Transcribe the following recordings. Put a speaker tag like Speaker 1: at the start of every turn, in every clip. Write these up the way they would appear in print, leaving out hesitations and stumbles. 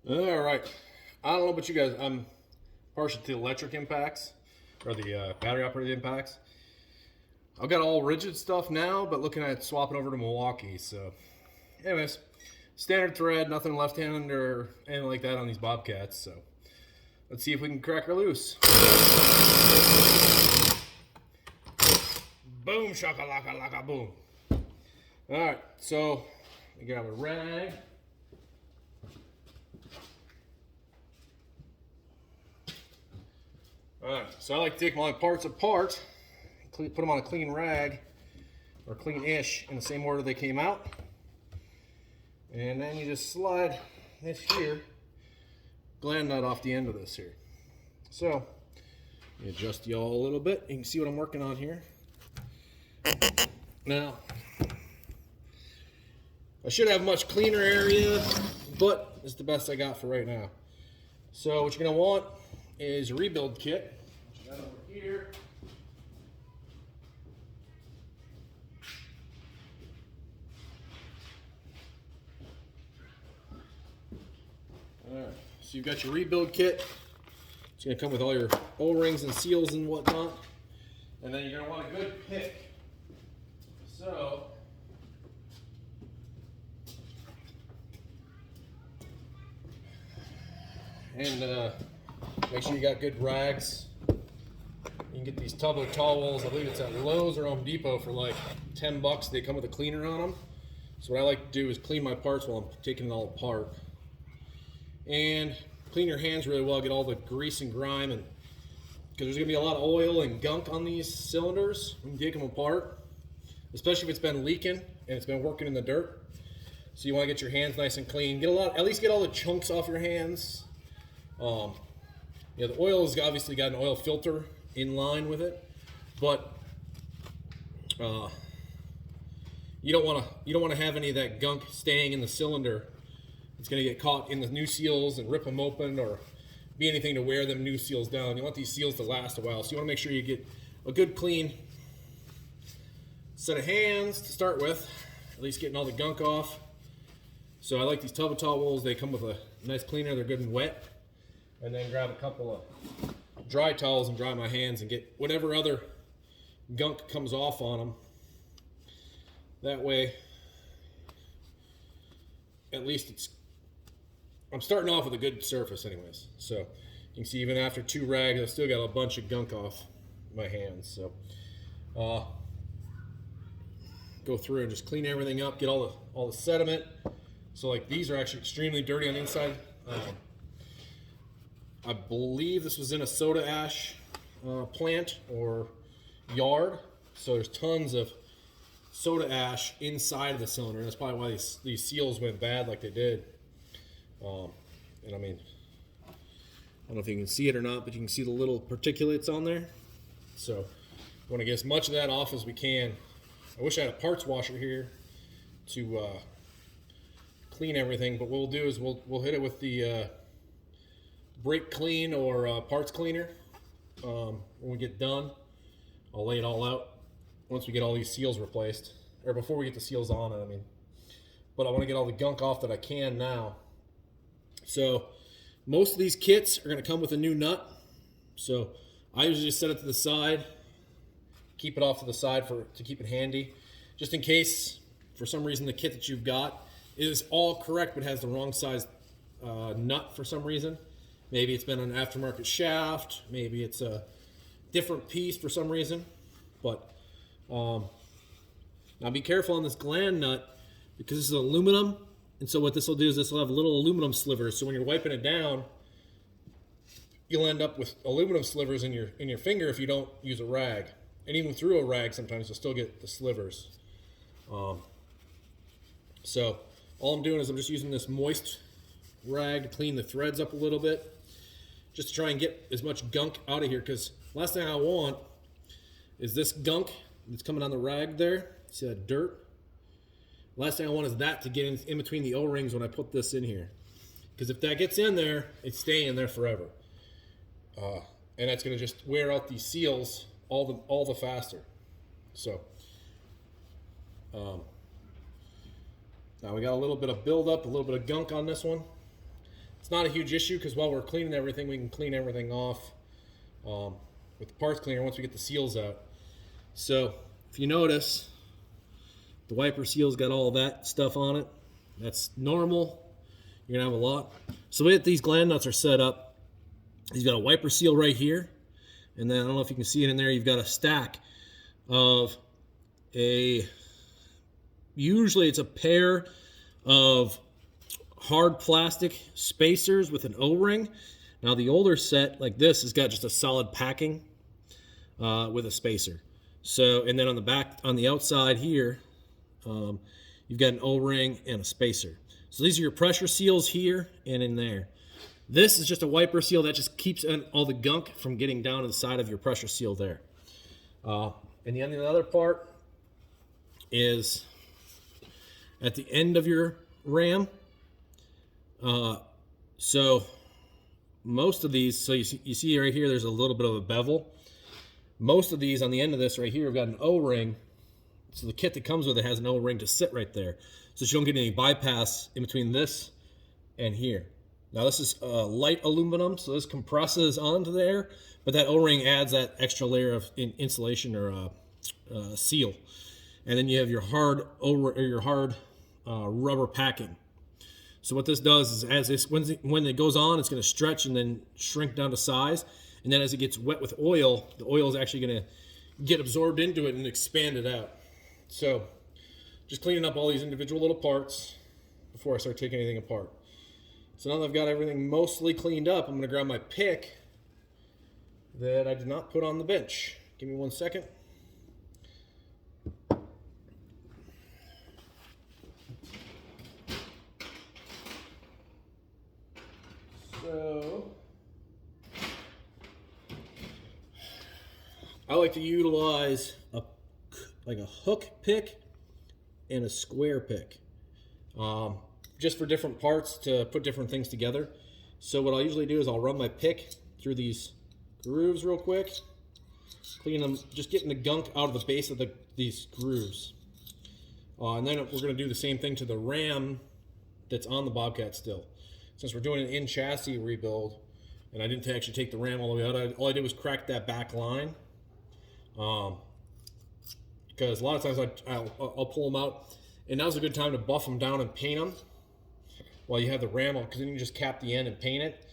Speaker 1: All right. I don't know about you guys. I'm partial to the electric impacts or the battery operated impacts. I've got all rigid stuff now, but looking at swapping over to Milwaukee. So, anyways, standard thread, nothing left-handed or anything like that on these bobcats. So, let's see if we can crack her loose. Boom, shakalaka laka boom. All right, so we grab a rag. Alright, so I like to take my parts apart, put them on a clean rag, or clean-ish, in the same order they came out. And then you just slide this here, gland nut off the end of this here. So, you adjust y'all a little bit. You can see what I'm working on here. Now, I should have much cleaner area, but it's the best I got for right now. So what you're going to want is a rebuild kit. Which I got over here. Alright, so you've got your rebuild kit. It's going to come with all your O-rings and seals and whatnot. And then you're going to want a good pick. So, and make sure you got good rags. You can get these tub of towels. I believe it's at Lowe's or Home Depot for like 10 bucks. They come with a cleaner on them. So what I like to do is clean my parts while I'm taking it all apart. And clean your hands really well. Get all the grease and grime, and because there's going to be a lot of oil and gunk on these cylinders when you take them apart. Especially if it's been leaking and it's been working in the dirt. So you want to get your hands nice and clean. At least get all the chunks off your hands. The oil has obviously got an oil filter in line with it, but you don't want to have any of that gunk staying in the cylinder. It's going to get caught in the new seals and rip them open, or be anything to wear them new seals down. You want these seals to last a while, so you want to make sure you get a good clean set of hands to start with, at least getting all the gunk off. So I like these tub of towels. They come with a nice cleaner. They're good and wet. And then grab a couple of dry towels and dry my hands and get whatever other gunk comes off on them. That way, at least I'm starting off with a good surface anyways. So you can see even after 2 rags, I still got a bunch of gunk off my hands. So go through and just clean everything up, get all the sediment. So like these are actually extremely dirty on the inside. I believe this was in a soda ash plant or yard, so there's tons of soda ash inside of the cylinder. That's probably why these seals went bad like they did. And I mean, I don't know if you can see it or not, but you can see the little particulates on there. So we want to get as much of that off as we can. I wish I had a parts washer here to clean everything, but what we'll do is we'll hit it with the brake clean or parts cleaner when we get done. I'll lay it all out once we get all these seals replaced, or before we get the seals on it, I mean. But I want to get all the gunk off that I can now. So most of these kits are going to come with a new nut. So I usually just set it to the side, keep it off to the side to keep it handy, just in case for some reason the kit that you've got is all correct but has the wrong size nut for some reason. Maybe it's been an aftermarket shaft, maybe it's a different piece for some reason. But now be careful on this gland nut, because this is aluminum, and so what this will do is this will have little aluminum slivers. So when you're wiping it down, you'll end up with aluminum slivers in your finger if you don't use a rag. And even through a rag, sometimes you'll still get the slivers. So all I'm doing is I'm just using this moist rag to clean the threads up a little bit, just to try and get as much gunk out of here, because last thing I want is this gunk that's coming on the rag there. See that dirt? Last thing I want is that to get in between the O-rings when I put this in here, because if that gets in there, it's staying there forever, and that's going to just wear out these seals all the faster. So now we got a little bit of buildup, a little bit of gunk on this one. It's not a huge issue because while we're cleaning everything, we can clean everything off with the parts cleaner once we get the seals out. So if you notice, the wiper seal's got all that stuff on it. That's normal. You're gonna have a lot. So the way that these gland nuts are set up, you've got a wiper seal right here, and then I don't know if you can see it in there, you've got a stack of usually it's a pair of hard plastic spacers with an O-ring. Now the older set like this has got just a solid packing with a spacer. So, and then on the back, on the outside here, you've got an O-ring and a spacer. So these are your pressure seals here and in there. This is just a wiper seal that just keeps all the gunk from getting down to the side of your pressure seal there. And the other part is at the end of your ram. So most of these, so you see right here, there's a little bit of a bevel. Most of these on the end of this right here have got an O-ring. So the kit that comes with it has an O-ring to sit right there, so you don't get any bypass in between this and here. Now this is light aluminum, so this compresses onto there, but that O-ring adds that extra layer of insulation or seal. And then you have your hard rubber packing. So what this does is when it goes on, it's going to stretch and then shrink down to size. And then as it gets wet with oil, the oil is actually going to get absorbed into it and expand it out. So just cleaning up all these individual little parts before I start taking anything apart. So now that I've got everything mostly cleaned up, I'm going to grab my pick that I did not put on the bench. Give me 1 second. So I like to utilize a hook pick and a square pick, just for different parts to put different things together. So what I'll usually do is I'll run my pick through these grooves real quick, clean them, just getting the gunk out of the base of these grooves. And then we're going to do the same thing to the ram that's on the Bobcat still. Since we're doing an in-chassis rebuild, and I didn't actually take the ram all the way out, all I did was crack that back line. Because a lot of times I'll pull them out, and now's a good time to buff them down and paint them while you have the ram on, because then you can just cap the end and paint it.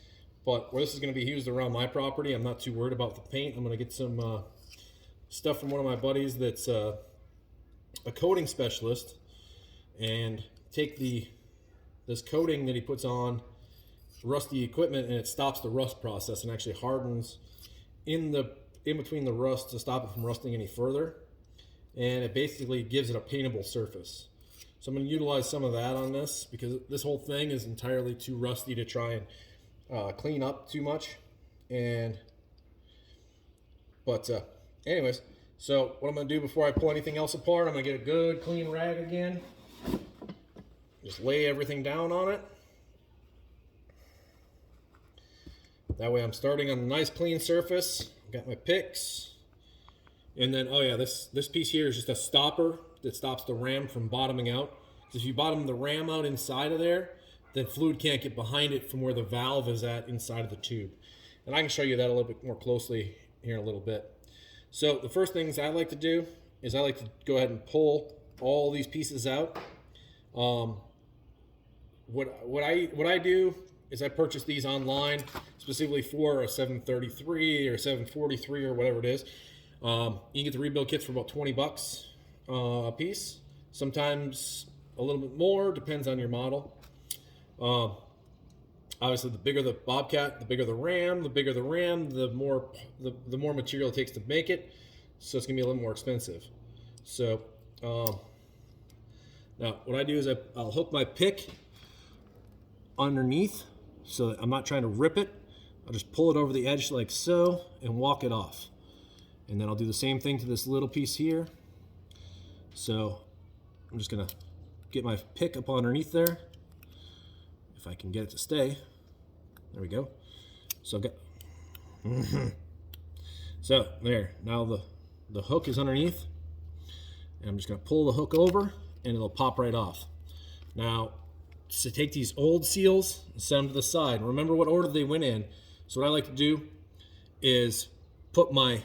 Speaker 1: But where this is going to be used around my property, I'm not too worried about the paint. I'm going to get some stuff from one of my buddies that's a coating specialist, and take this coating that he puts on rusty equipment, and it stops the rust process and actually hardens in between the rust to stop it from rusting any further. And it basically gives it a paintable surface. So I'm going to utilize some of that on this, because this whole thing is entirely too rusty to try and clean up too much. But anyways, so what I'm going to do before I pull anything else apart, I'm going to get a good clean rag again. Just lay everything down on it. That way I'm starting on a nice clean surface. Got my picks. And then, oh yeah, this piece here is just a stopper that stops the ram from bottoming out. So if you bottom the ram out inside of there, then fluid can't get behind it from where the valve is at inside of the tube. And I can show you that a little bit more closely here in a little bit. So the first things I like to do is I like to go ahead and pull all these pieces out. What I do is I purchase these online specifically for a 733 or 743 or whatever it is. You can get the rebuild kits for about 20 bucks a piece. Sometimes a little bit more, depends on your model. Obviously, the bigger the Bobcat, the bigger the ram. The more material it takes to make it. So it's gonna be a little more expensive. So now what I do is I'll hook my pick underneath, so that I'm not trying to rip it. I'll just pull it over the edge like so and walk it off. And then I'll do the same thing to this little piece here. So I'm just gonna get my pick up underneath there. If I can get it to stay. There we go. So I've got, so there, now the hook is underneath. And I'm just gonna pull the hook over and it'll pop right off. Now, to take these old seals and set them to the side. Remember what order they went in. So what I like to do is put my,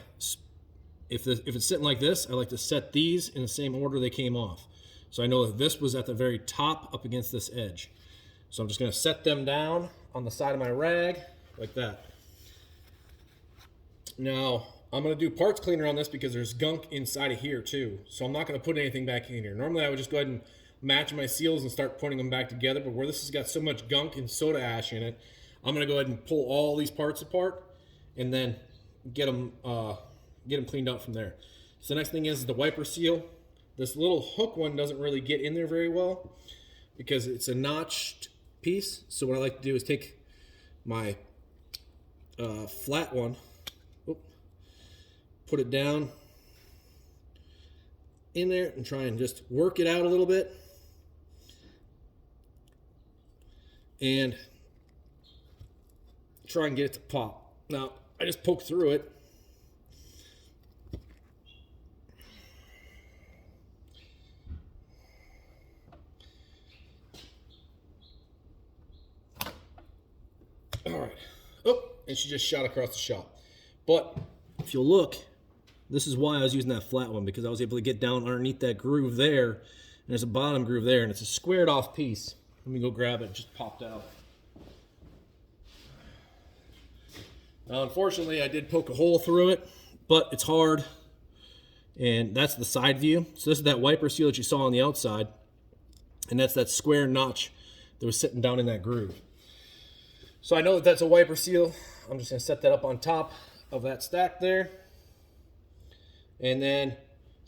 Speaker 1: if it's sitting like this, I like to set these in the same order they came off. So I know that this was at the very top up against this edge. So I'm just going to set them down on the side of my rag like that. Now, I'm going to do parts cleaner on this because there's gunk inside of here too. So I'm not going to put anything back in here. Normally I would just go ahead and match my seals and start putting them back together. But where this has got so much gunk and soda ash in it, I'm going to go ahead and pull all these parts apart and then get them cleaned out from there. So the next thing is the wiper seal. This little hook one doesn't really get in there very well because it's a notched piece. So what I like to do is take my flat one, put it down in there and try and just work it out a little bit. And try and get it to pop. Now, I just poke through it. All right. Oh, and she just shot across the shop. But if you'll look, this is why I was using that flat one, because I was able to get down underneath that groove there. And there's a bottom groove there, and it's a squared off piece. Let me go grab it. It just popped out. Now, unfortunately, I did poke a hole through it, but it's hard. And that's the side view. So this is that wiper seal that you saw on the outside. And that's that square notch that was sitting down in that groove. So I know that that's a wiper seal. I'm just going to set that up on top of that stack there. And then,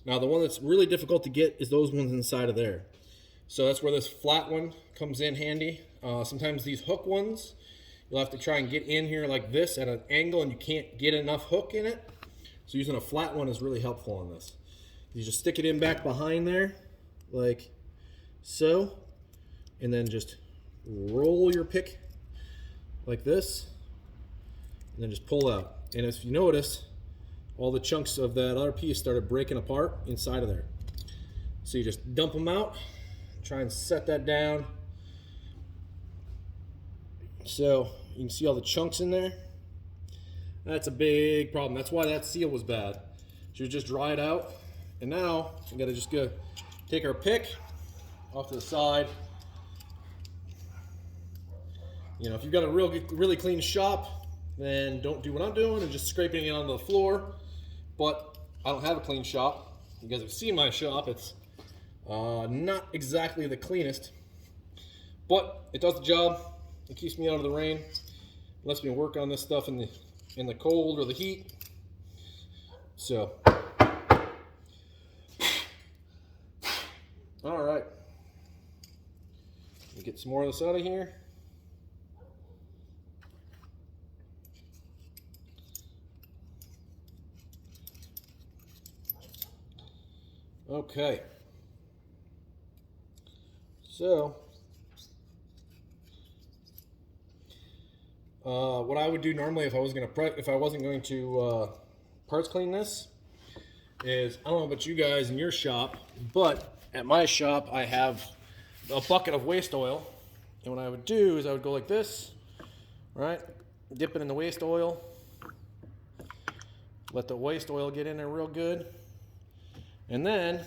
Speaker 1: now the one that's really difficult to get is those ones inside of there. So that's where this flat one comes in handy. Sometimes these hook ones, you'll have to try and get in here like this at an angle and you can't get enough hook in it. So using a flat one is really helpful on this. You just stick it in back behind there, like so, and then just roll your pick like this, and then just pull out. And if you notice, all the chunks of that other piece started breaking apart inside of there. So you just dump them out, try and set that down. So you can see all the chunks in there. That's a big problem. That's why that seal was bad. So you just dry it out. And now we gotta just go take our pick off to the side. You know, if you've got a really clean shop, then don't do what I'm doing and just scraping it onto the floor. But I don't have a clean shop. You guys have seen my shop. It's not exactly the cleanest, but it does the job. It keeps me out of the rain. It lets me work on this stuff in the cold or the heat. So, all right. Let me get some more of this out of here. Okay. So, what I would do normally if I wasn't going to parts clean this is, I don't know about you guys in your shop, but at my shop I have a bucket of waste oil, and what I would do is I would go like this, right? Dip it in the waste oil, let the waste oil get in there real good, and then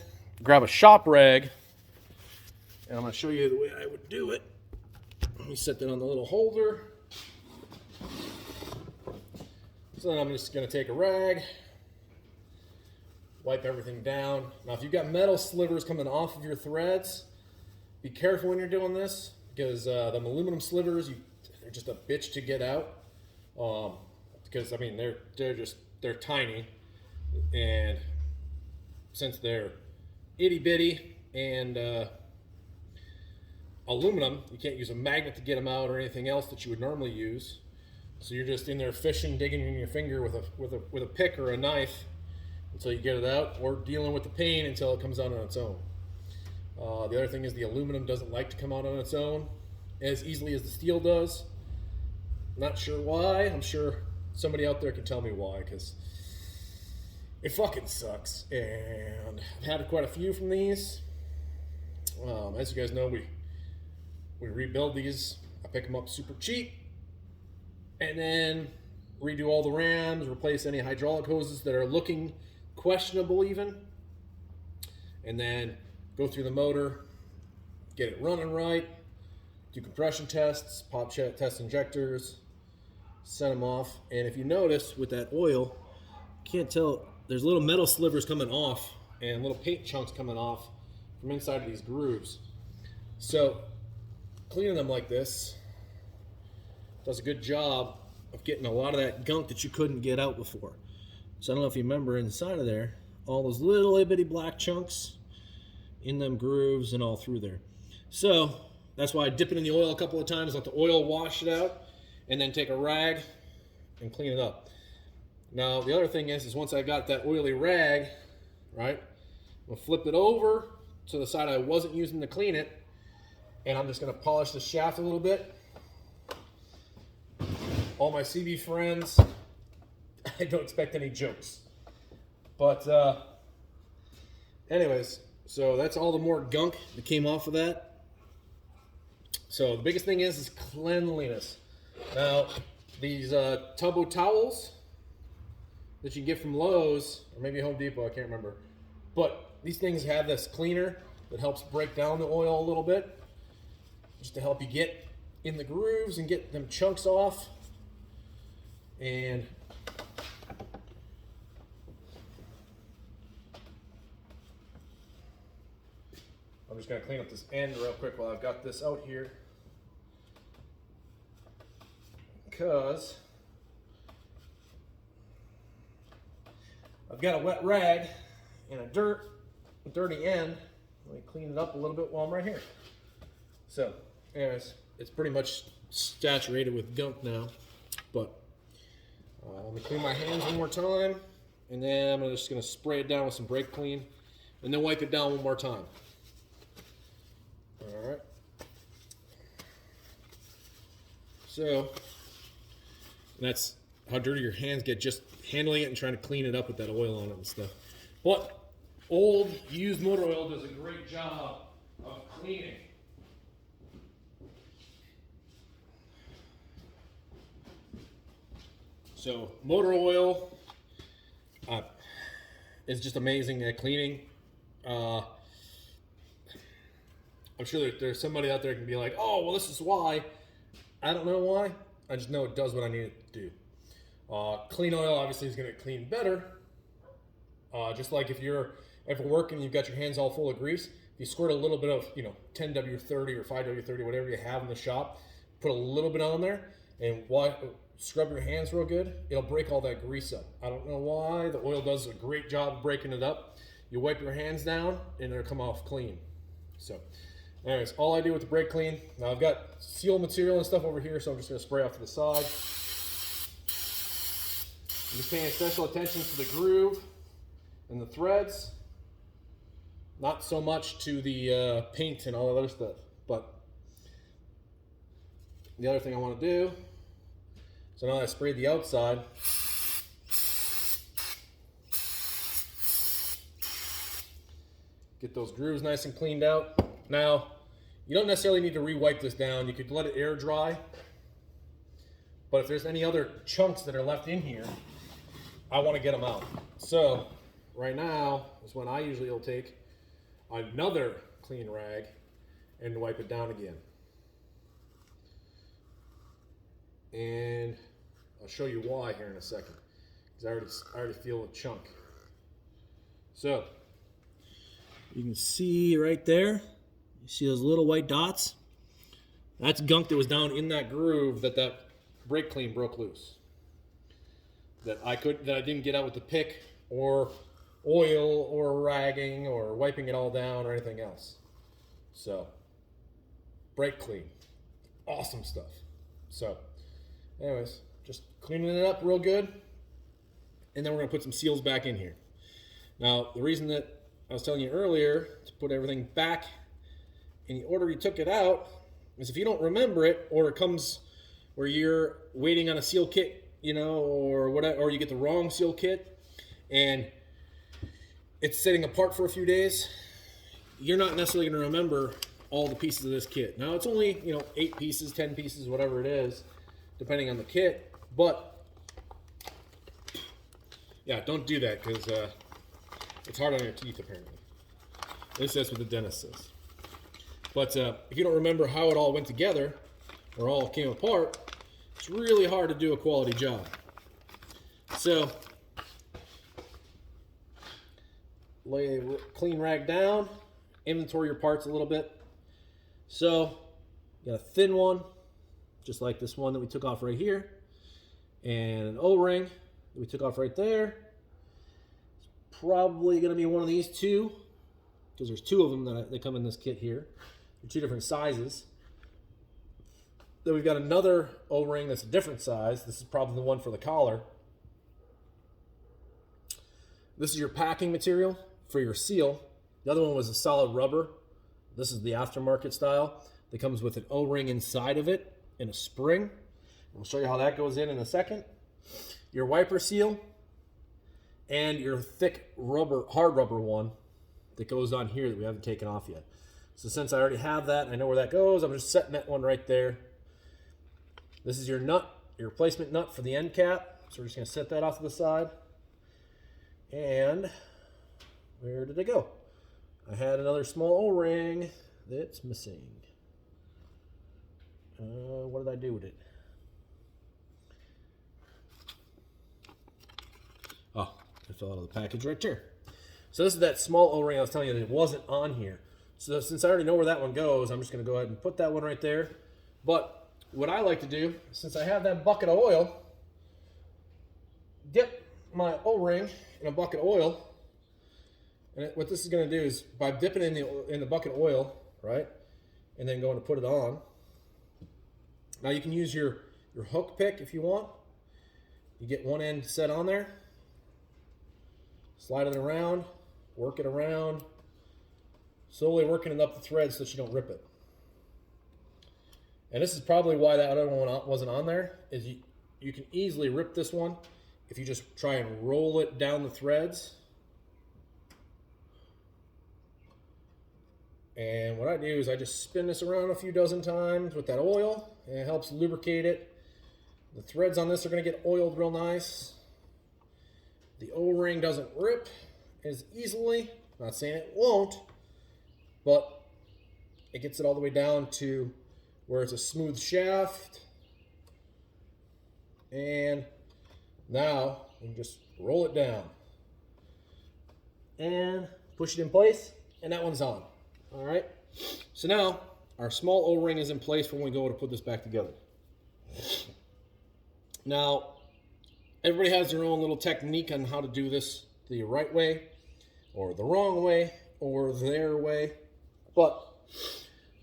Speaker 1: grab a shop rag, and I'm going to show you the way I would do it. Let me set that on the little holder. So then I'm just going to take a rag, wipe everything down. Now if you've got metal slivers coming off of your threads, be careful when you're doing this, because them aluminum slivers, they're just a bitch to get out. Because I mean they're tiny, and since they're itty bitty and aluminum, you can't use a magnet to get them out or anything else that you would normally use. So you're just in there fishing, digging in your finger with a pick or a knife until you get it out, or dealing with the pain until it comes out on its own. The other thing is the aluminum doesn't like to come out on its own as easily as the steel does. Not sure why. I'm sure somebody out there can tell me why, because it fucking sucks. And I've had quite a few from these. As you guys know, we rebuild these. I pick them up super cheap, and then redo all the rams, replace any hydraulic hoses that are looking questionable even, and then go through the motor, get it running right, do compression tests, pop test injectors, send them off. And if you notice with that oil, can't tell, there's little metal slivers coming off and little paint chunks coming off from inside of these grooves. So cleaning them like this does a good job of getting a lot of that gunk that you couldn't get out before. So I don't know if you remember inside of there, all those little itty bitty black chunks in them grooves and all through there. So that's why I dip it in the oil a couple of times, let the oil wash it out, and then take a rag and clean it up. Now the other thing is once I got that oily rag, right, I'm gonna flip it over to the side I wasn't using to clean it, and I'm just gonna polish the shaft a little bit. All my CB friends, I don't expect any jokes. But anyways, so that's all the more gunk that came off of that. So the biggest thing is cleanliness. Now, these Tubbo towels that you get from Lowe's, or maybe Home Depot, I can't remember. But these things have this cleaner that helps break down the oil a little bit, just to help you get in the grooves and get them chunks off. And I'm just going to clean up this end real quick while I've got this out here, because I've got a wet rag and a dirty end. Let me clean it up a little bit while I'm right here. So anyways, it's pretty much saturated with gunk now, but let me clean my hands one more time, and then I'm just going to spray it down with some brake clean, and then wipe it down one more time. All right. So that's how dirty your hands get just handling it and trying to clean it up with that oil on it and stuff. But old used motor oil does a great job of cleaning. So motor oil is just amazing at cleaning. I'm sure there's somebody out there who can be like, oh, well, this is why. I don't know why. I just know it does what I need it to do. Clean oil obviously is going to clean better. Just like if you're ever working and you've got your hands all full of grease, if you squirt a little bit of 10W30 or 5W30, whatever you have in the shop, put a little bit on there and scrub your hands real good, it'll break all that grease up. I don't know why. The oil does a great job of breaking it up. You wipe your hands down and it'll come off clean. So anyways, all I do with the brake clean, now I've got seal material and stuff over here, so I'm just going to spray off to the side. I'm just paying special attention to the groove and the threads, not so much to the paint and all that other stuff. But the other thing I want to do, so now that I sprayed the outside, get those grooves nice and cleaned out. Now, you don't necessarily need to re-wipe this down. You could let it air dry. But if there's any other chunks that are left in here, I want to get them out. So right now is when I usually will take another clean rag and wipe it down again. And I'll show you why here in a second, because I already feel a chunk. So you can see right there, you see those little white dots? That's gunk that was down in that groove that brake clean broke loose. That I didn't get out with the pick or oil or ragging or wiping it all down or anything else. So brake clean, awesome stuff. So anyways, just cleaning it up real good, and then we're gonna put some seals back in here. Now the reason that I was telling you earlier to put everything back in the order you took it out is if you don't remember it, or it comes where you're waiting on a seal kit, or whatever, or you get the wrong seal kit and it's sitting apart for a few days, you're not necessarily going to remember all the pieces of this kit. Now it's only, 8 pieces, 10 pieces, whatever it is, depending on the kit. But yeah, don't do that because it's hard on your teeth apparently. At least that's what the dentist says. But if you don't remember how it all went together or all came apart, it's really hard to do a quality job. So lay a clean rag down, inventory your parts a little bit. So, got a thin one, just like this one that we took off right here, and an O-ring that we took off right there. It's probably going to be one of these two, because there's 2 of them that come in this kit here. They're 2 different sizes. Then we've got another O-ring that's a different size. This is probably the one for the collar. This is your packing material for your seal. The other one was a solid rubber. This is the aftermarket style. That comes with an O-ring inside of it and a spring. I'll show you how that goes in a second. Your wiper seal and your thick rubber, hard rubber one that goes on here that we haven't taken off yet. So since I already have that and I know where that goes, I'm just setting that one right there. This is your nut, your replacement nut for the end cap. So we're just gonna set that off to the side. And where did it go? I had another small O-ring that's missing. What did I do with it? Oh, it fell out of the package right there. So this is that small O-ring I was telling you that it wasn't on here. So since I already know where that one goes, I'm just going to go ahead and put that one right there. But what I like to do, since I have that bucket of oil, dip my O-ring in a bucket of oil. And what this is going to do is, by dipping in the bucket of oil, right, and then going to put it on. Now you can use your hook pick if you want. You get one end set on there, slide it around, work it around, slowly working it up the thread so that you don't rip it. And this is probably why that other one wasn't on there, is you can easily rip this one if you just try and roll it down the threads. And what I do is I just spin this around a few dozen times with that oil, and it helps lubricate it. The threads on this are going to get oiled real nice. The O-ring doesn't rip as easily. I'm not saying it won't, but it gets it all the way down to where it's a smooth shaft. And now you can just roll it down and push it in place, and that one's on. All right, so now our small O-ring is in place when we go to put this back together. Now, everybody has their own little technique on how to do this the right way, or the wrong way, or their way. But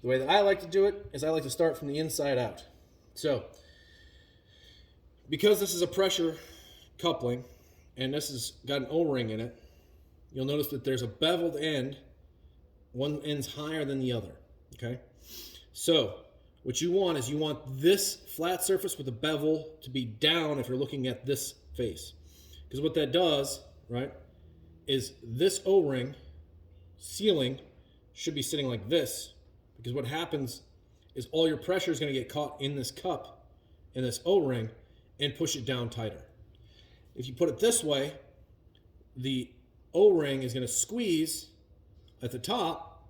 Speaker 1: the way that I like to do it is I like to start from the inside out. So, because this is a pressure coupling, and this has got an O-ring in it, you'll notice that there's a beveled end. One end's higher than the other, okay? So what you want is you want this flat surface with a bevel to be down if you're looking at this face. Because what that does, right, is this O-ring sealing should be sitting like this. Because what happens is all your pressure is going to get caught in this cup, in this O-ring, and push it down tighter. If you put it this way, the O-ring is going to squeeze at the top,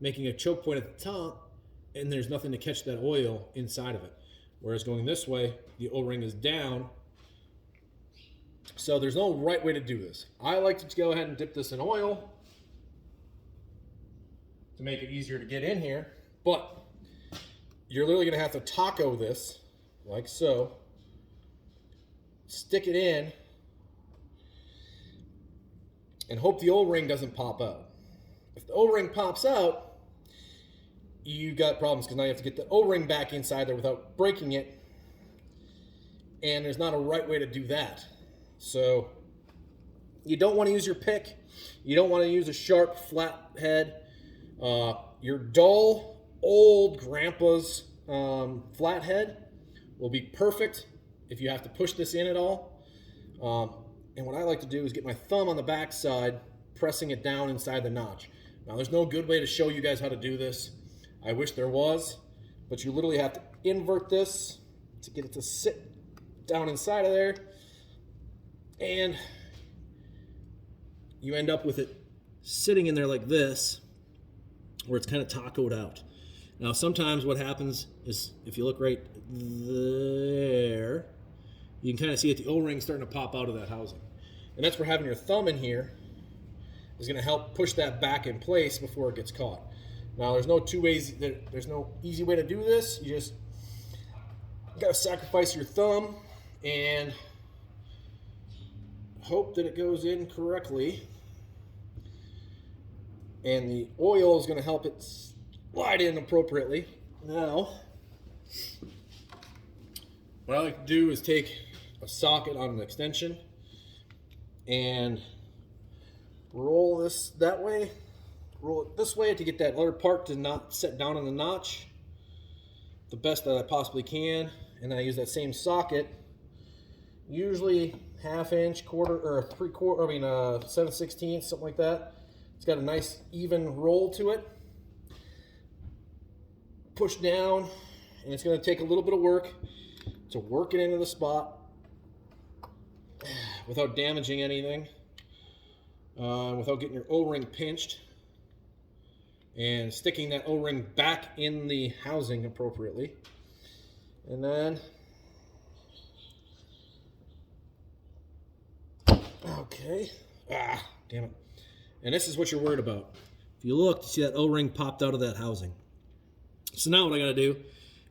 Speaker 1: making a choke point at the top, and there's nothing to catch that oil inside of it. Whereas going this way, the O-ring is down. So there's no right way to do this. I like to go ahead and dip this in oil to make it easier to get in here, but you're literally going to have to taco this like so, stick it in, and hope the O-ring doesn't pop out. If the O-ring pops out, you got problems because now you have to get the O-ring back inside there without breaking it, and there's not a right way to do that. So you don't want to use your pick. You don't want to use a sharp flat head. Your dull old grandpa's flat head will be perfect if you have to push this in at all. And what I like to do is get my thumb on the back side, pressing it down inside the notch. Now, there's no good way to show you guys how to do this. I wish there was, but you literally have to invert this to get it to sit down inside of there, and you end up with it sitting in there like this, where it's kind of tacoed out. Now, sometimes what happens is, if you look right there, you can kind of see that the O-ring starting to pop out of that housing. And that's where having your thumb in here is going to help push that back in place before it gets caught. Now, there's no there's no easy way to do this. You just got to sacrifice your thumb and hope that it goes in correctly. And the oil is going to help it slide in appropriately. Now, what I like to do is take a socket on an extension and roll this that way, roll it this way to get that other part to not set down on the notch the best that I possibly can. And then I use that same socket, usually 1/2 inch, quarter, or 3/4, 7/16, something like that. It's got a nice even roll to it. Push down, and it's going to take a little bit of work to work it into the spot without damaging anything, without getting your O-ring pinched, and sticking that O-ring back in the housing appropriately. And then, okay, damn it. And this is what you're worried about. If you look, you see that O-ring popped out of that housing. So now what I got to do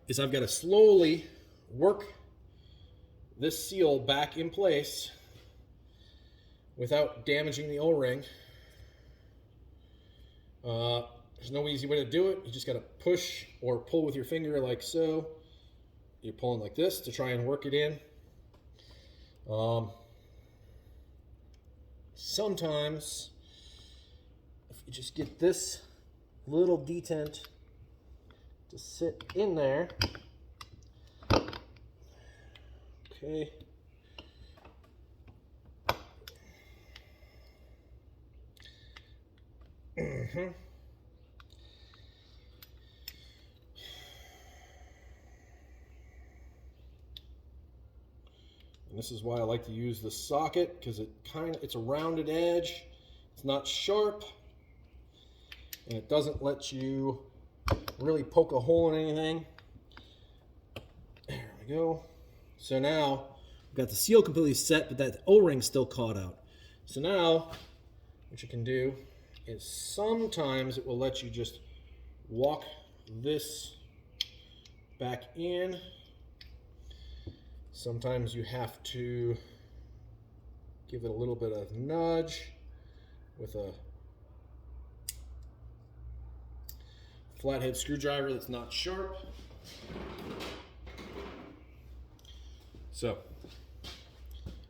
Speaker 1: is I've got to slowly work this seal back in place without damaging the O-ring. There's no easy way to do it. You just got to push or pull with your finger like so. You're pulling like this to try and work it in. Sometimes, if you just get this little detent to sit in there, okay. And this is why I like to use the socket, because it's a rounded edge. It's not sharp, and it doesn't let you really poke a hole in anything. There we go. So now we've got the seal completely set, but that O-ring's still caught out. So now what you can do is sometimes it will let you just walk this back in. Sometimes you have to give it a little bit of nudge with a flathead screwdriver that's not sharp. So,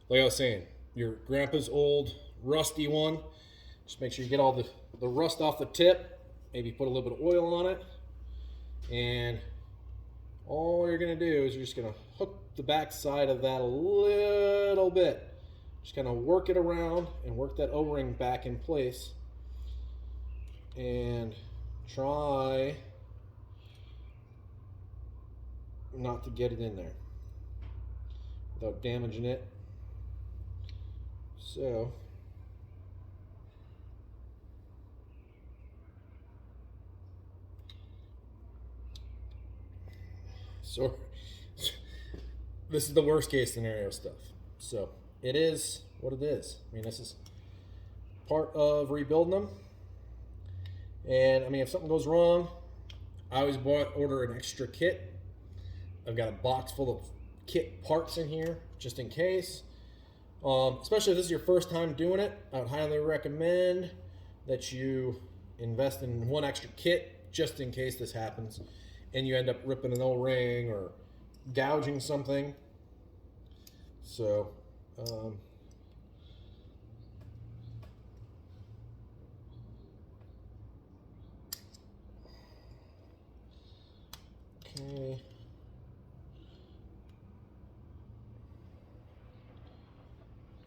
Speaker 1: like I was saying, your grandpa's old rusty one, just make sure you get all the rust off the tip, maybe put a little bit of oil on it, and all you're going to do is you're just going to hook the back side of that a little bit. Just kind of work it around and work that O-ring back in place, and try not to get it in there without damaging it. So this is the worst case scenario stuff. So it is what it is. I mean, this is part of rebuilding them. And I mean, if something goes wrong, I always order an extra kit. I've got a box full of kit parts in here just in case. Especially if this is your first time doing it, I would highly recommend that you invest in one extra kit just in case this happens and you end up ripping an O-ring or gouging something. So okay.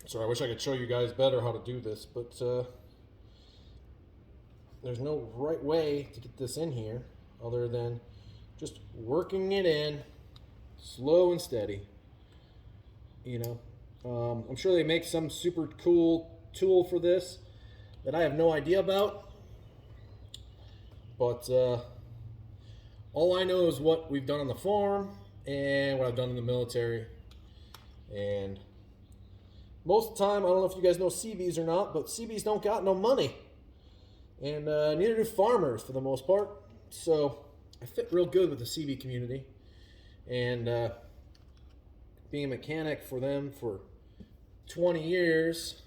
Speaker 1: So I wish I could show you guys better how to do this, but there's no right way to get this in here other than just working it in slow and steady. You know, I'm sure they make some super cool tool for this that I have no idea about. But all I know is what we've done on the farm and what I've done in the military. And most of the time, I don't know if you guys know CBs or not, but CBs don't got no money. And neither do farmers for the most part. So I fit real good with the CB community. And being a mechanic for them for 20 years,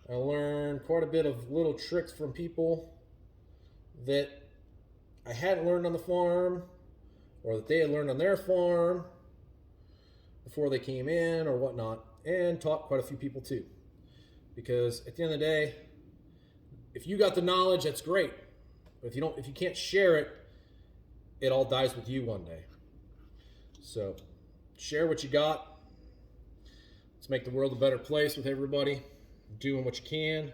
Speaker 1: I learned quite a bit of little tricks from people that I hadn't learned on the farm, or that they had learned on their farm before they came in or whatnot, and taught quite a few people too. Because at the end of the day, if you got the knowledge, that's great. But if you can't share it, it all dies with you one day. So share what you got. Let's make the world a better place with everybody doing what you can.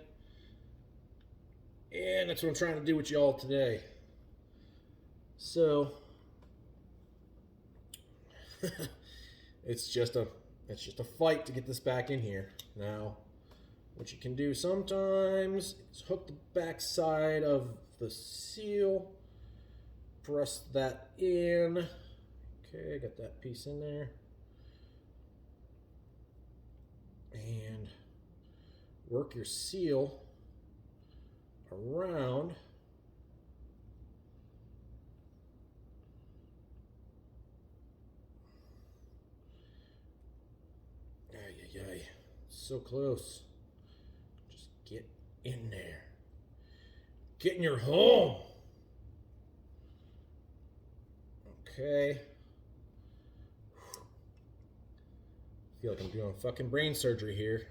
Speaker 1: And that's what I'm trying to do with you all today. So it's just a fight to get this back in here. Now, what you can do sometimes is hook the back side of the seal, press that in. Okay, got that piece in there. And work your seal around. Ay, so close. Just get in there. Get in your home. Okay. Feel like I'm doing fucking brain surgery here.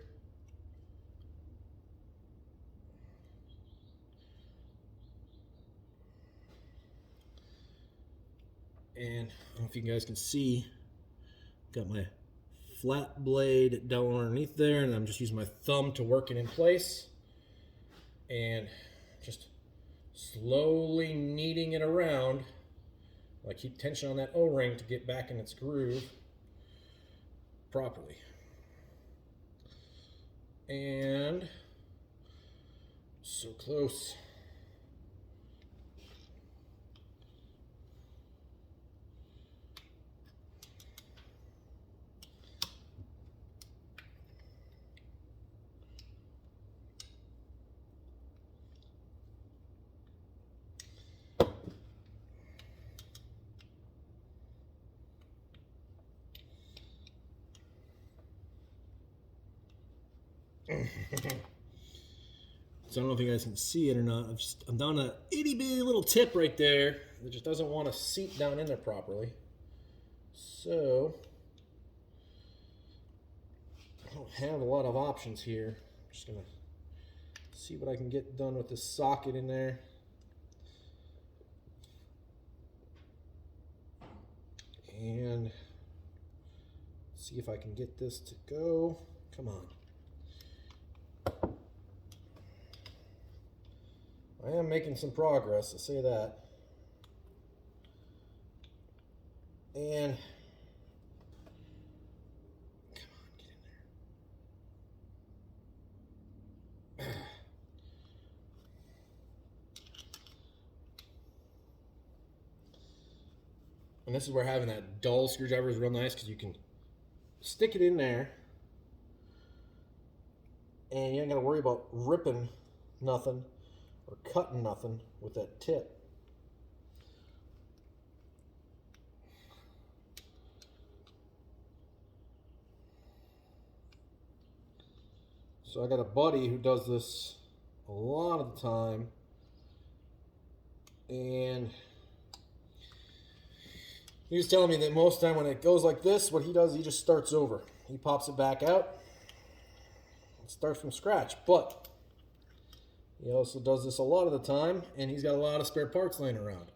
Speaker 1: And I don't know if you guys can see, got my flat blade down underneath there, and I'm just using my thumb to work it in place. And just slowly kneading it around. I keep tension on that O-ring to get back in its groove properly. And so close. So I don't know if you guys can see it or not. I'm down a itty bitty little tip right there that just doesn't want to seat down in there properly. So I don't have a lot of options here. I'm just gonna see what I can get done with this socket in there. And see if I can get this to go. Come on. I am making some progress, I'll say that. And come on, get in there. And this is where having that dull screwdriver is real nice, because you can stick it in there and you ain't got to worry about ripping nothing or cutting nothing with that tip. So I got a buddy who does this a lot of the time, and he was telling me that most of the time when it goes like this, what he does, he just starts over. He pops it back out and starts from scratch. But he also does this a lot of the time, and he's got a lot of spare parts laying around.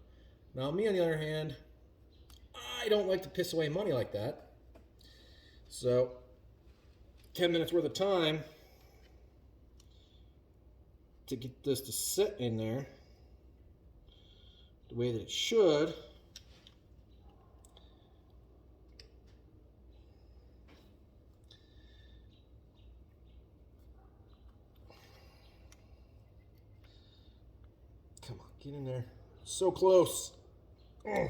Speaker 1: Now, me, on the other hand, I don't like to piss away money like that. So 10 minutes worth of time to get this to sit in there the way that it should. Come on, get in there. So close. Oh.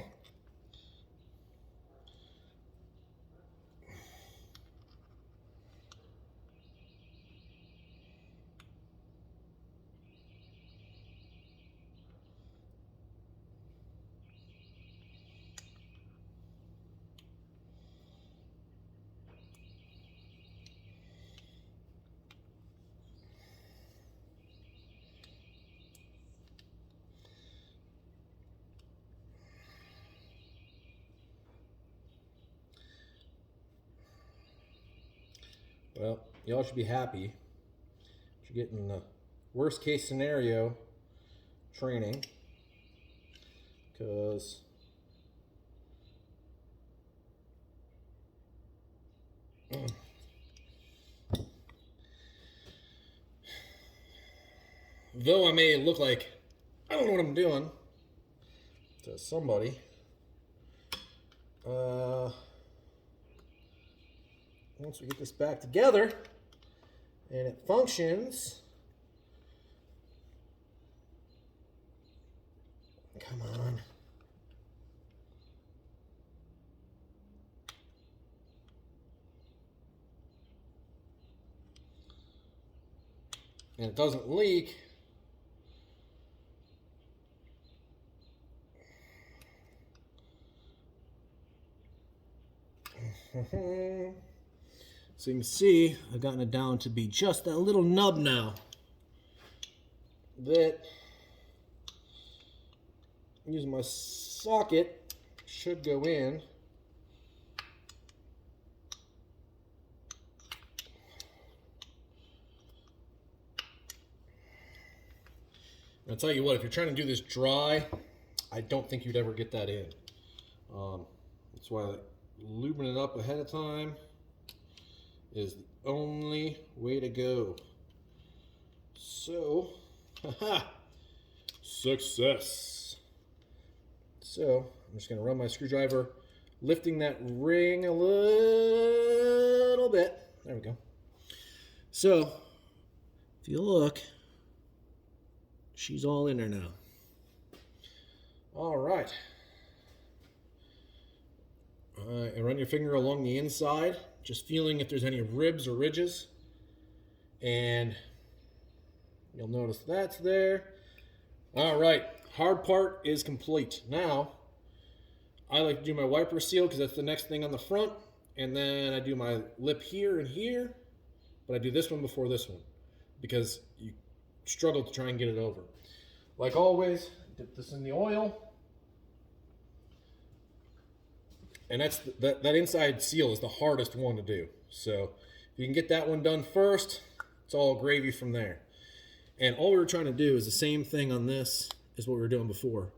Speaker 1: Well, y'all should be happy. You're getting the worst case scenario training, because though I may look like I don't know what I'm doing to somebody, once we get this back together and it functions, come on. And it doesn't leak. So you can see I've gotten it down to be just that little nub now that, using my socket, should go in. And I'll tell you what, if you're trying to do this dry, I don't think you'd ever get that in. That's why lubing it up ahead of time is the only way to go. So, haha, success. So, I'm just going to run my screwdriver, lifting that ring a little bit. There we go. So, if you look, she's all in there now. All right. And run your finger along the inside, just feeling if there's any ribs or ridges. And you'll notice that's there. All right, hard part is complete. Now, I like to do my wiper seal because that's the next thing on the front. And then I do my lip here and here. But I do this one before this one because you struggle to try and get it over. Like always, dip this in the oil. And that's that inside seal is the hardest one to do. So if you can get that one done first, it's all gravy from there. And all we were trying to do is the same thing on this as what we were doing before.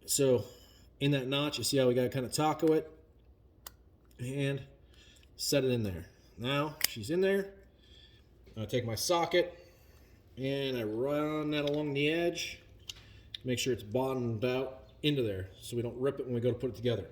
Speaker 1: So in that notch, you see how we got to kind of taco it and set it in there. Now she's in there. I take my socket and I run that along the edge. Make sure it's bottomed out into there so we don't rip it when we go to put it together.